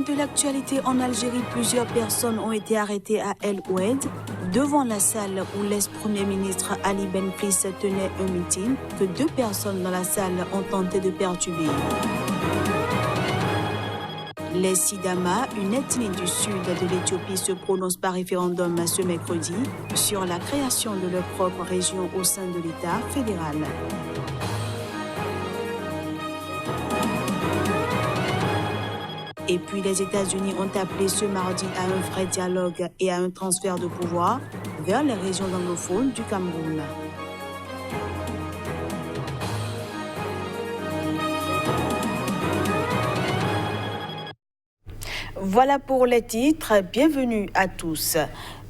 de l'actualité en Algérie, plusieurs personnes ont été arrêtées à El Oued, devant la salle où l'ex-premier ministre Ali Benflis tenait un meeting que 2 personnes dans la salle ont tenté de perturber. Les Sidama, une ethnie du sud de l'Éthiopie, se prononcent par référendum ce mercredi sur la création de leur propre région au sein de l'État fédéral. Et puis les États-Unis ont appelé ce mardi à un vrai dialogue et à un transfert de pouvoir vers les régions anglophones du Cameroun. Voilà pour les titres. Bienvenue à tous.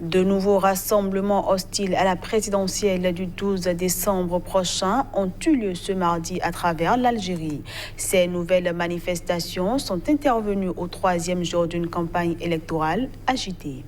De nouveaux rassemblements hostiles à la présidentielle du 12 décembre prochain ont eu lieu ce mardi à travers l'Algérie. Ces nouvelles manifestations sont intervenues au 3e jour d'une campagne électorale agitée.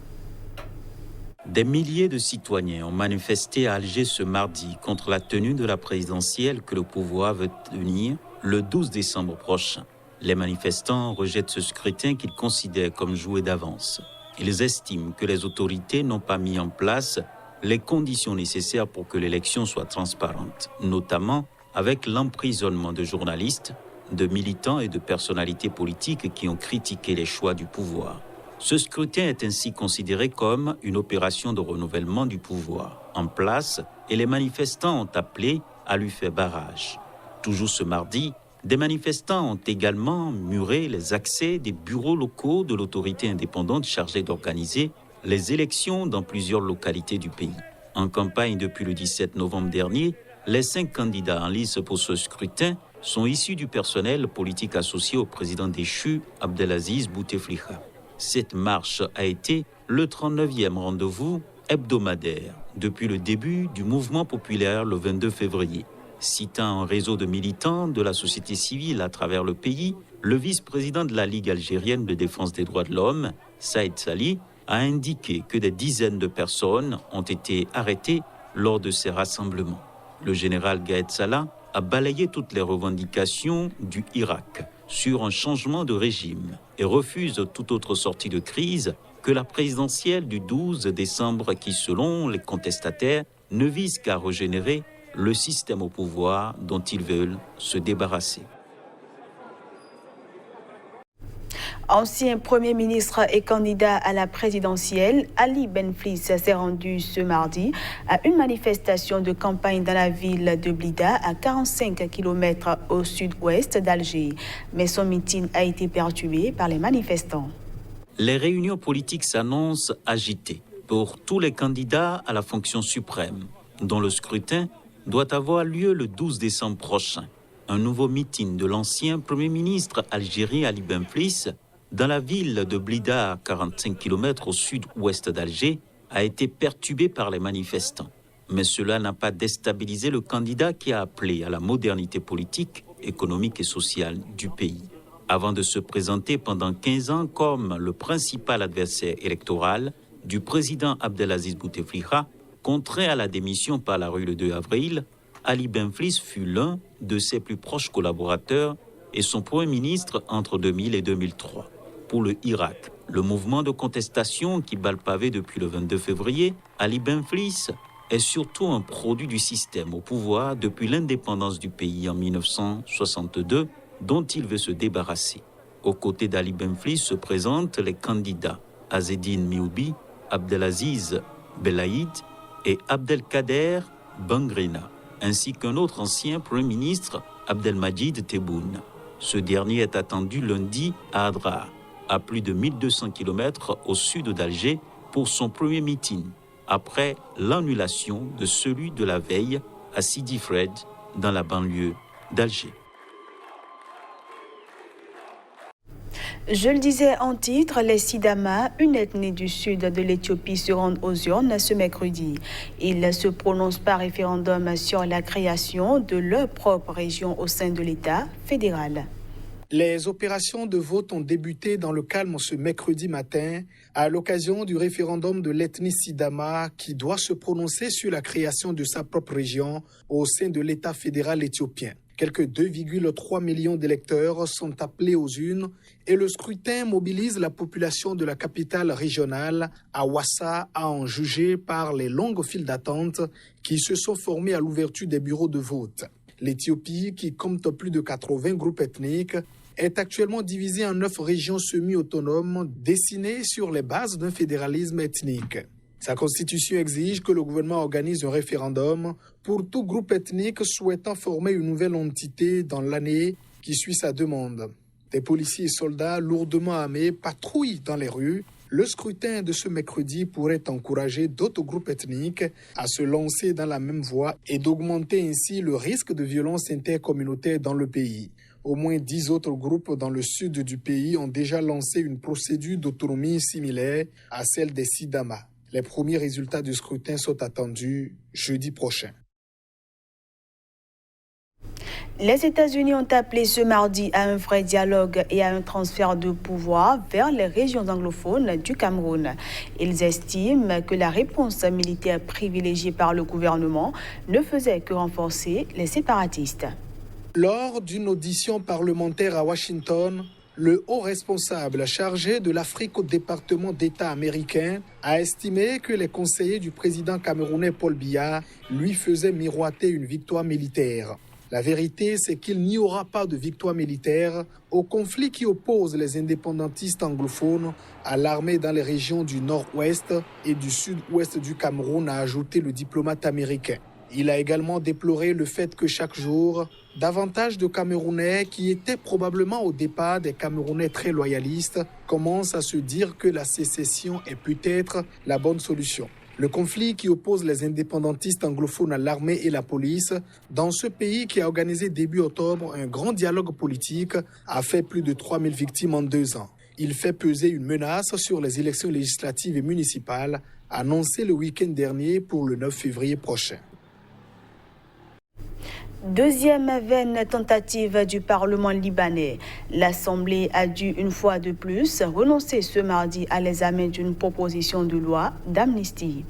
Des milliers de citoyens ont manifesté à Alger ce mardi contre la tenue de la présidentielle que le pouvoir veut tenir le 12 décembre prochain. Les manifestants rejettent ce scrutin qu'ils considèrent comme joué d'avance. Ils estiment que les autorités n'ont pas mis en place les conditions nécessaires pour que l'élection soit transparente, notamment avec l'emprisonnement de journalistes, de militants et de personnalités politiques qui ont critiqué les choix du pouvoir. Ce scrutin est ainsi considéré comme une opération de renouvellement du pouvoir en place et les manifestants ont appelé à lui faire barrage. Toujours ce mardi, des manifestants ont également muré les accès des bureaux locaux de l'autorité indépendante chargée d'organiser les élections dans plusieurs localités du pays. En campagne depuis le 17 novembre dernier, les 5 candidats en lice pour ce scrutin sont issus du personnel politique associé au président déchu Abdelaziz Bouteflika. Cette marche a été le 39e rendez-vous hebdomadaire depuis le début du mouvement populaire le 22 février. Citant un réseau de militants de la société civile à travers le pays, le vice-président de la Ligue algérienne de défense des droits de l'homme, Saïd Sali, a indiqué que des dizaines de personnes ont été arrêtées lors de ces rassemblements. Le général Gaëd Salah a balayé toutes les revendications du Irak sur un changement de régime et refuse toute autre sortie de crise que la présidentielle du 12 décembre qui, selon les contestataires, ne vise qu'à régénérer le système au pouvoir dont ils veulent se débarrasser. Ancien Premier ministre et candidat à la présidentielle, Ali Benflis s'est rendu ce mardi à une manifestation de campagne dans la ville de Blida, à 45 km au sud-ouest d'Alger. Mais son meeting a été perturbé par les manifestants. Les réunions politiques s'annoncent agitées pour tous les candidats à la fonction suprême, dont le scrutin doit avoir lieu le 12 décembre prochain. Un nouveau meeting de l'ancien Premier ministre algérien Ali Benflis dans la ville de Blida, à 45 km au sud-ouest d'Alger, a été perturbé par les manifestants. Mais cela n'a pas déstabilisé le candidat qui a appelé à la modernité politique, économique et sociale du pays. Avant de se présenter pendant 15 ans comme le principal adversaire électoral du président Abdelaziz Bouteflika, contraint à la démission par la rue le 2 avril, Ali Benflis fut l'un de ses plus proches collaborateurs et son Premier ministre entre 2000 et 2003. Pour le Irak, le mouvement de contestation qui bat le pavé depuis le 22 février, Ali Benflis est surtout un produit du système au pouvoir depuis l'indépendance du pays en 1962, dont il veut se débarrasser. Aux côtés d'Ali Benflis se présentent les candidats Azzedine Mioubi, Abdelaziz Belaïd et Abdelkader Bangrena, ainsi qu'un autre ancien Premier ministre, Abdelmadjid Tebboune. Ce dernier est attendu lundi à Adrar, à plus de 1200 km au sud d'Alger, pour son premier meeting, après l'annulation de celui de la veille à Sidi Fred, dans la banlieue d'Alger. Je le disais en titre, les Sidama, une ethnie du sud de l'Éthiopie, se rendent aux urnes ce mercredi. Ils se prononcent par référendum sur la création de leur propre région au sein de l'État fédéral. Les opérations de vote ont débuté dans le calme ce mercredi matin à l'occasion du référendum de l'ethnie Sidama qui doit se prononcer sur la création de sa propre région au sein de l'État fédéral éthiopien. Quelques 2,3 millions d'électeurs sont appelés aux urnes et le scrutin mobilise la population de la capitale régionale, Hawassa, à en juger par les longues files d'attente qui se sont formées à l'ouverture des bureaux de vote. L'Éthiopie, qui compte plus de 80 groupes ethniques, est actuellement divisée en 9 régions semi-autonomes dessinées sur les bases d'un fédéralisme ethnique. Sa constitution exige que le gouvernement organise un référendum pour tout groupe ethnique souhaitant former une nouvelle entité dans l'année qui suit sa demande. Des policiers et soldats lourdement armés patrouillent dans les rues. Le scrutin de ce mercredi pourrait encourager d'autres groupes ethniques à se lancer dans la même voie et d'augmenter ainsi le risque de violence intercommunautaire dans le pays. Au moins 10 autres groupes dans le sud du pays ont déjà lancé une procédure d'autonomie similaire à celle des Sidama. Les premiers résultats du scrutin sont attendus jeudi prochain. Les États-Unis ont appelé ce mardi à un vrai dialogue et à un transfert de pouvoir vers les régions anglophones du Cameroun. Ils estiment que la réponse militaire privilégiée par le gouvernement ne faisait que renforcer les séparatistes. Lors d'une audition parlementaire à Washington, le haut responsable chargé de l'Afrique au département d'État américain a estimé que les conseillers du président camerounais Paul Biya lui faisaient miroiter une victoire militaire. La vérité, c'est qu'il n'y aura pas de victoire militaire au conflit qui oppose les indépendantistes anglophones à l'armée dans les régions du nord-ouest et du sud-ouest du Cameroun, a ajouté le diplomate américain. Il a également déploré le fait que chaque jour, davantage de Camerounais qui étaient probablement au départ des Camerounais très loyalistes commencent à se dire que la sécession est peut-être la bonne solution. Le conflit qui oppose les indépendantistes anglophones à l'armée et la police, dans ce pays qui a organisé début octobre un grand dialogue politique, a fait plus de 3000 victimes en 2 ans. Il fait peser une menace sur les élections législatives et municipales annoncées le week-end dernier pour le 9 février prochain. Deuxième vaine tentative du Parlement libanais. L'Assemblée a dû une fois de plus renoncer ce mardi à l'examen d'une proposition de loi d'amnistie.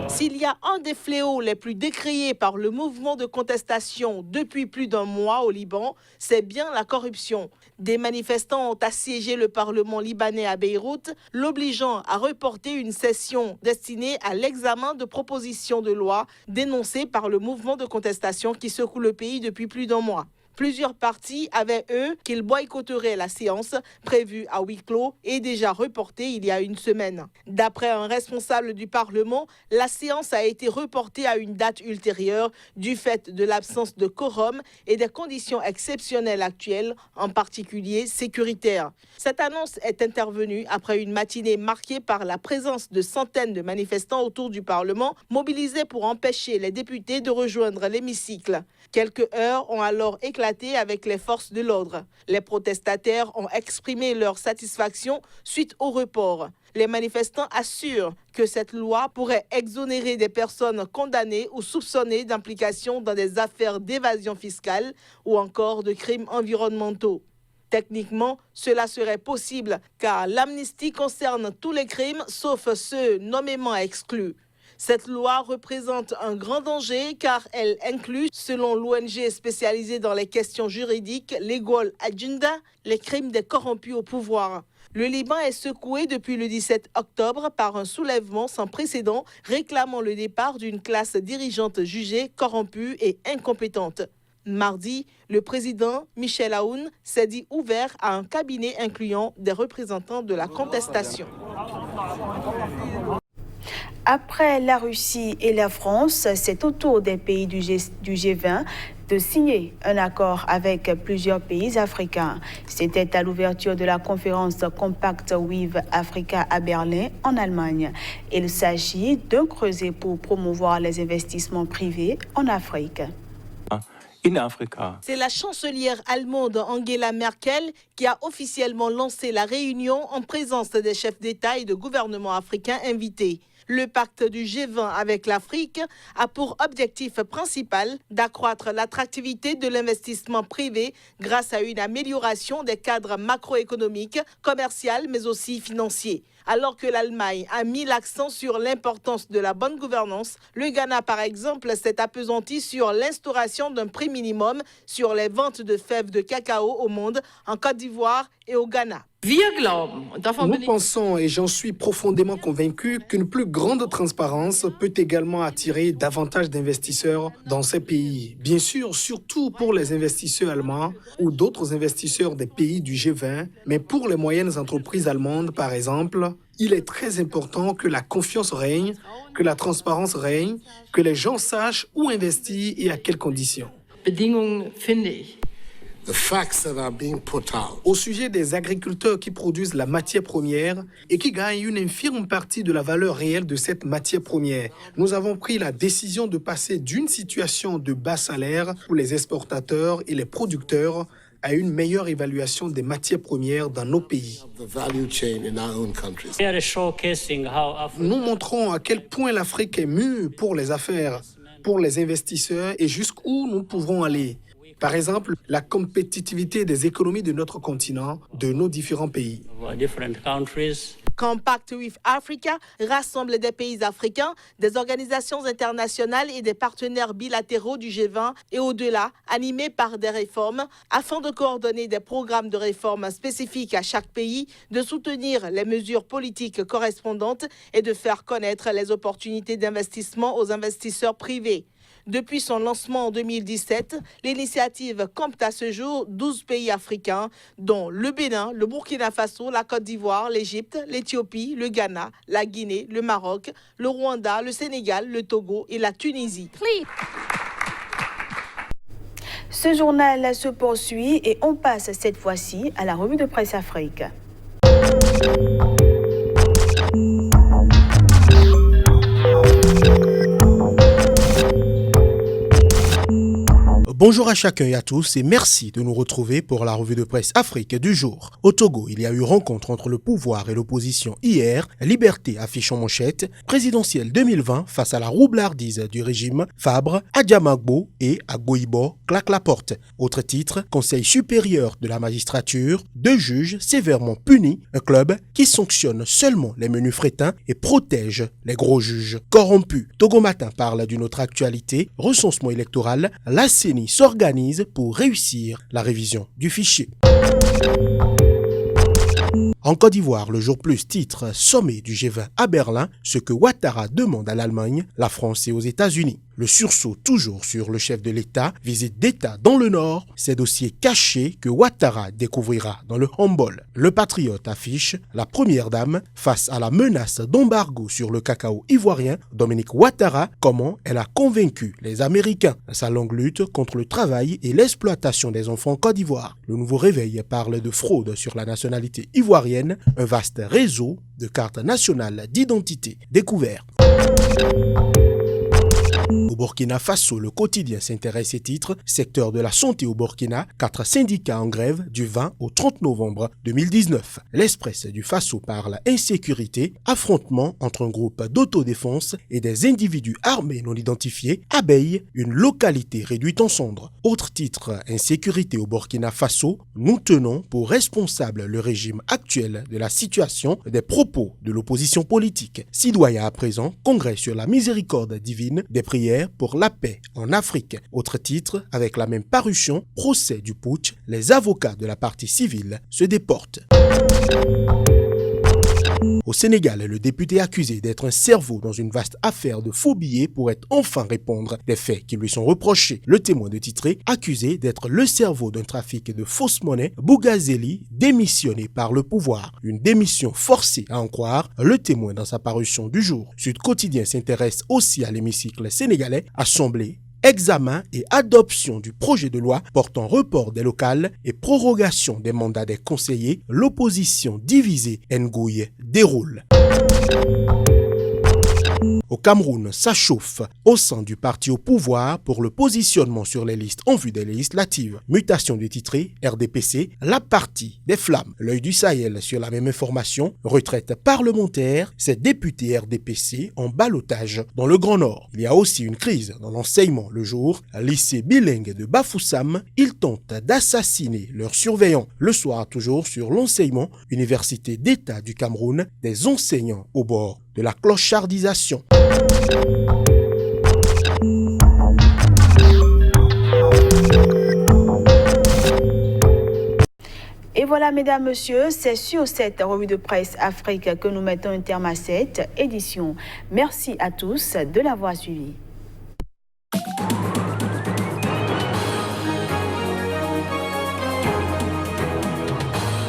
S'il y a un des fléaux les plus décriés par le mouvement de contestation depuis plus d'un mois au Liban, c'est bien la corruption. Des manifestants ont assiégé le Parlement libanais à Beyrouth, l'obligeant à reporter une session destinée à l'examen de propositions de loi dénoncées par le mouvement de contestation qui secoue le pays depuis plus d'un mois. Plusieurs partis avaient, eux, qu'ils boycotteraient la séance prévue à huis clos et déjà reportée il y a une semaine. D'après un responsable du Parlement, la séance a été reportée à une date ultérieure du fait de l'absence de quorum et des conditions exceptionnelles actuelles, en particulier sécuritaires. Cette annonce est intervenue après une matinée marquée par la présence de centaines de manifestants autour du Parlement, mobilisés pour empêcher les députés de rejoindre l'hémicycle. Quelques heurts ont alors éclaté avec les forces de l'ordre. Les protestataires ont exprimé leur satisfaction suite au report. Les manifestants assurent que cette loi pourrait exonérer des personnes condamnées ou soupçonnées d'implication dans des affaires d'évasion fiscale ou encore de crimes environnementaux. Techniquement, cela serait possible car l'amnistie concerne tous les crimes sauf ceux nommément exclus. Cette loi représente un grand danger car elle inclut, selon l'ONG spécialisée dans les questions juridiques Legal Agenda, les crimes des corrompus au pouvoir. Le Liban est secoué depuis le 17 octobre par un soulèvement sans précédent réclamant le départ d'une classe dirigeante jugée corrompue et incompétente. Mardi, le président Michel Aoun s'est dit ouvert à un cabinet incluant des représentants de la contestation. Après la Russie et la France, c'est au tour des pays du G20 de signer un accord avec plusieurs pays africains. C'était à l'ouverture de la conférence Compact with Africa à Berlin, en Allemagne. Il s'agit d'un creuset pour promouvoir les investissements privés en Afrique. C'est la chancelière allemande Angela Merkel qui a officiellement lancé la réunion en présence des chefs d'État et de gouvernement africains invités. Le pacte du G20 avec l'Afrique a pour objectif principal d'accroître l'attractivité de l'investissement privé grâce à une amélioration des cadres macroéconomiques, commerciaux, mais aussi financiers. Alors que l'Allemagne a mis l'accent sur l'importance de la bonne gouvernance, le Ghana, par exemple, s'est appesanti sur l'instauration d'un prix minimum sur les ventes de fèves de cacao au monde, en Côte d'Ivoire et au Ghana. Nous pensons, et j'en suis profondément convaincu, qu'une plus grande transparence peut également attirer davantage d'investisseurs dans ces pays. Bien sûr, surtout pour les investisseurs allemands ou d'autres investisseurs des pays du G20, mais pour les moyennes entreprises allemandes, par exemple, il est très important que la confiance règne, que la transparence règne, que les gens sachent où investir et à quelles conditions. Au sujet des agriculteurs qui produisent la matière première et qui gagnent une infime partie de la valeur réelle de cette matière première, nous avons pris la décision de passer d'une situation de bas salaire pour les exportateurs et les producteurs à une meilleure évaluation des matières premières dans nos pays. Nous montrons à quel point l'Afrique est mûre pour les affaires, pour les investisseurs et jusqu'où nous pouvons aller. Par exemple, la compétitivité des économies de notre continent, de nos différents pays. Compact with Africa rassemble des pays africains, des organisations internationales et des partenaires bilatéraux du G20 et au-delà, animés par des réformes, afin de coordonner des programmes de réforme spécifiques à chaque pays, de soutenir les mesures politiques correspondantes et de faire connaître les opportunités d'investissement aux investisseurs privés. Depuis son lancement en 2017, l'initiative compte à ce jour 12 pays africains, dont le Bénin, le Burkina Faso, la Côte d'Ivoire, l'Égypte, l'Éthiopie, le Ghana, la Guinée, le Maroc, le Rwanda, le Sénégal, le Togo et la Tunisie. Ce journal se poursuit et on passe cette fois-ci à la revue de presse Afrique. Bonjour à chacun et à tous et merci de nous retrouver pour la revue de presse Afrique du jour. Au Togo, il y a eu rencontre entre le pouvoir et l'opposition hier. Liberté affiche en manchette. Présidentielle 2020 face à la roublardise du régime. Fabre, Adjamagbo et Agoibo claquent la porte. Autre titre, Conseil supérieur de la magistrature. 2 juges sévèrement punis. Un club qui sanctionne seulement les menus frétins et protège les gros juges corrompus. Togo Matin parle d'une autre actualité. Recensement électoral. La CENI s'organise pour réussir la révision du fichier. En Côte d'Ivoire, le jour plus titre « Sommet du G20 à Berlin, ce que Ouattara demande à l'Allemagne, la France et aux États-Unis ». Le sursaut toujours sur le chef de l'État, visite d'État dans le Nord, ces dossiers cachés que Ouattara découvrira dans le handball. Le Patriote affiche la première dame face à la menace d'embargo sur le cacao ivoirien. Dominique Ouattara, comment elle a convaincu les Américains. Sa longue lutte contre le travail et l'exploitation des enfants en Côte d'Ivoire. Le nouveau réveil parle de fraude sur la nationalité ivoirienne, un vaste réseau de cartes nationales d'identité découvert. Au Burkina Faso, le quotidien s'intéresse et titre « Secteur de la santé au Burkina, 4 syndicats en grève du 20 au 30 novembre 2019 ». L'Express du Faso parle insécurité, affrontement entre un groupe d'autodéfense et des individus armés non identifiés, Abeille, une localité réduite en cendres. Autre titre, insécurité au Burkina Faso, nous tenons pour responsable le régime actuel de la situation des propos de l'opposition politique. Sidoya à présent, congrès sur la miséricorde divine, des prières pour la paix en Afrique. Autre titre, avec la même parution, procès du putsch, les avocats de la partie civile se déportent. Au Sénégal, le député accusé d'être un cerveau dans une vaste affaire de faux billets pourrait enfin répondre des faits qui lui sont reprochés. Le témoin de titré, accusé d'être le cerveau d'un trafic de fausses monnaies, Bougazeli, démissionné par le pouvoir. Une démission forcée à en croire, le témoin dans sa parution du jour. Sud Quotidien s'intéresse aussi à l'hémicycle sénégalais, assemblée, examen et adoption du projet de loi portant report des locales et prorogation des mandats des conseillers, l'opposition divisée Ngouille déroule. au Cameroun, ça chauffe au sein du parti au pouvoir pour le positionnement sur les listes en vue des législatives. Mutation du titré RDPC, la partie des flammes. L'œil du Sahel sur la même information. Retraite parlementaire, ces députés RDPC en ballottage dans le Grand Nord. Il y a aussi une crise dans l'enseignement le jour. Lycée bilingue de Bafoussam, ils tentent d'assassiner leurs surveillants. Le soir, toujours sur l'enseignement, Université d'État du Cameroun, des enseignants au bord de la clochardisation. Et voilà, mesdames, messieurs, c'est sur cette revue de presse Afrique que nous mettons un terme à cette édition. Merci à tous de l'avoir suivi.